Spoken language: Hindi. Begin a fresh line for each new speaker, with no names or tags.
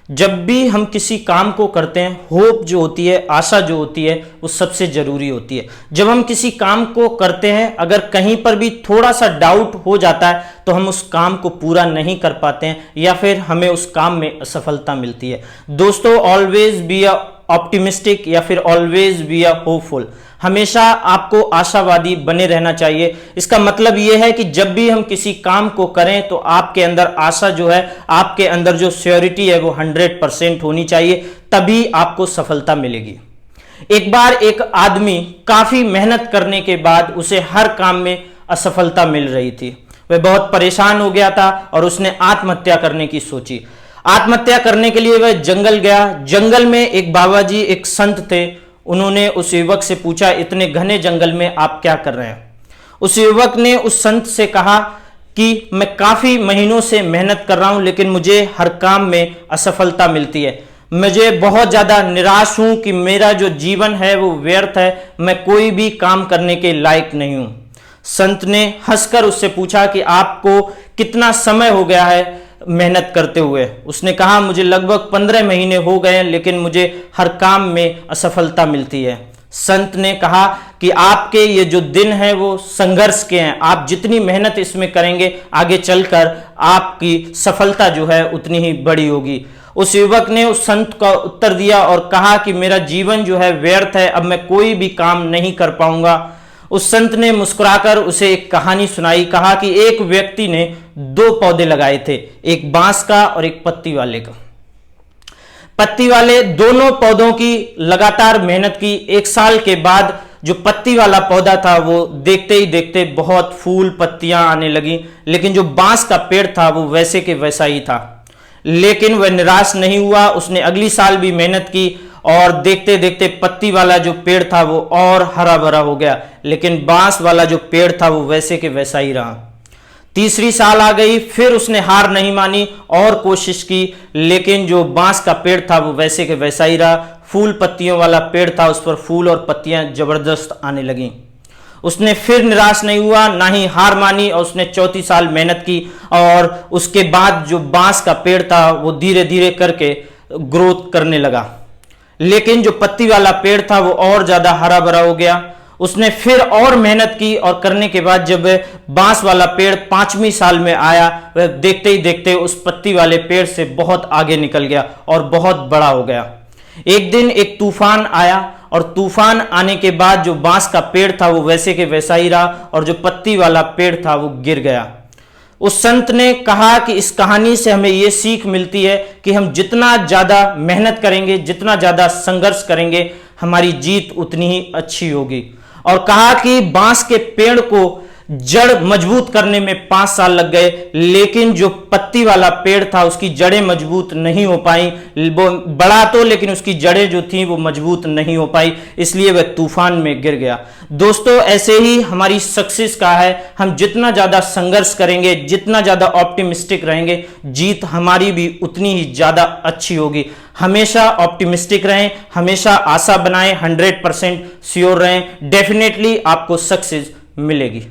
जब भी हम किसी काम को करते हैं, होप जो होती है, आशा जो होती है, वो सबसे जरूरी होती है। जब हम किसी काम को करते हैं, अगर कहीं पर भी थोड़ा सा डाउट हो जाता है तो हम उस काम को पूरा नहीं कर पाते हैं या फिर हमें उस काम में असफलता मिलती है। दोस्तों, ऑलवेज बी अ ऑप्टिमिस्टिक या फिर ऑलवेज बी अ होपफुल। हमेशा आपको आशावादी बने रहना चाहिए। इसका मतलब यह है कि जब भी हम किसी काम को करें तो आपके अंदर आशा जो है, आपके अंदर जो श्योरिटी है वो 100% होनी चाहिए, तभी आपको सफलता मिलेगी। एक बार एक आदमी काफी मेहनत करने के बाद उसे हर काम में असफलता मिल रही थी। वह बहुत परेशान हो गया था और उसने आत्महत्या करने की सोची। आत्महत्या करने के लिए वह जंगल गया। जंगल में एक बाबा जी, एक संत थे। उन्होंने उस युवक से पूछा, इतने घने जंगल में आप क्या कर रहे हैं? उस युवक ने उस संत से कहा कि मैं काफी महीनों से मेहनत कर रहा हूं, लेकिन मुझे हर काम में असफलता मिलती है। मुझे बहुत ज्यादा निराश हूं कि मेरा जो जीवन है वो व्यर्थ है, मैं कोई भी काम करने के लायक नहीं हूं। संत ने हंसकर उससे पूछा कि आपको कितना समय हो गया है मेहनत करते हुए? उसने कहा, मुझे लगभग 15 महीने हो गए हैं, लेकिन मुझे हर काम में असफलता मिलती है। संत ने कहा कि आपके ये जो दिन हैं वो संघर्ष के हैं। आप जितनी मेहनत इसमें करेंगे, आगे चलकर आपकी सफलता जो है उतनी ही बड़ी होगी। उस युवक ने उस संत का उत्तर दिया और कहा कि मेरा जीवन जो है व्यर्थ है, अब मैं कोई भी काम नहीं कर पाऊंगा। उस संत ने मुस्कुराकर उसे एक कहानी सुनाई। कहा कि एक व्यक्ति ने 2 पौधे लगाए थे, एक बांस का और एक पत्ती वाले का। पत्ती वाले दोनों पौधों की लगातार मेहनत की। 1 साल के बाद जो पत्ती वाला पौधा था वो देखते ही देखते बहुत फूल पत्तियां आने लगी, लेकिन जो बांस का पेड़ था वो वैसे के वैसा ही था। लेकिन वह निराश नहीं हुआ। उसने अगली साल भी मेहनत की और देखते देखते पत्ती वाला जो पेड़ था वो और हरा भरा हो गया, लेकिन बांस वाला जो पेड़ था वो वैसे के वैसा ही रहा। तीसरी साल आ गई, फिर उसने हार नहीं मानी और कोशिश की, लेकिन जो बांस का पेड़ था वो वैसे के वैसा ही रहा। फूल पत्तियों वाला पेड़ था, उस पर फूल और पत्तियां जबरदस्त आने लगी। उसने फिर निराश नहीं हुआ, ना ही हार मानी, और उसने चौथी साल मेहनत की और उसके बाद जो बांस का पेड़ था वो धीरे धीरे करके ग्रोथ करने लगा। लेकिन जो पत्ती वाला पेड़ था वो और ज्यादा हरा भरा हो गया। उसने फिर और मेहनत की और करने के बाद जब बांस वाला पेड़ 5वीं साल में आया, वह देखते ही देखते उस पत्ती वाले पेड़ से बहुत आगे निकल गया और बहुत बड़ा हो गया। एक दिन एक तूफान आया और तूफान आने के बाद जो बांस का पेड़ था वो वैसे के वैसा ही रहा और जो पत्ती वाला पेड़ था वो गिर गया। उस संत ने कहा कि इस कहानी से हमें यह सीख मिलती है कि हम जितना ज्यादा मेहनत करेंगे, जितना ज्यादा संघर्ष करेंगे, हमारी जीत उतनी ही अच्छी होगी। और कहा कि बांस के पेड़ को जड़ मजबूत करने में 5 साल लग गए, लेकिन जो पत्ती वाला पेड़ था उसकी जड़ें मजबूत नहीं हो पाई। वो बड़ा तो, लेकिन उसकी जड़ें जो थी वो मजबूत नहीं हो पाई, इसलिए वह तूफान में गिर गया। दोस्तों, ऐसे ही हमारी सक्सेस का है। हम जितना ज्यादा संघर्ष करेंगे, जितना ज्यादा ऑप्टिमिस्टिक रहेंगे, जीत हमारी भी उतनी ही ज्यादा अच्छी होगी। हमेशा ऑप्टिमिस्टिक रहें, हमेशा आशा बनाएं, 100% श्योर रहें, डेफिनेटली आपको सक्सेस मिलेगी।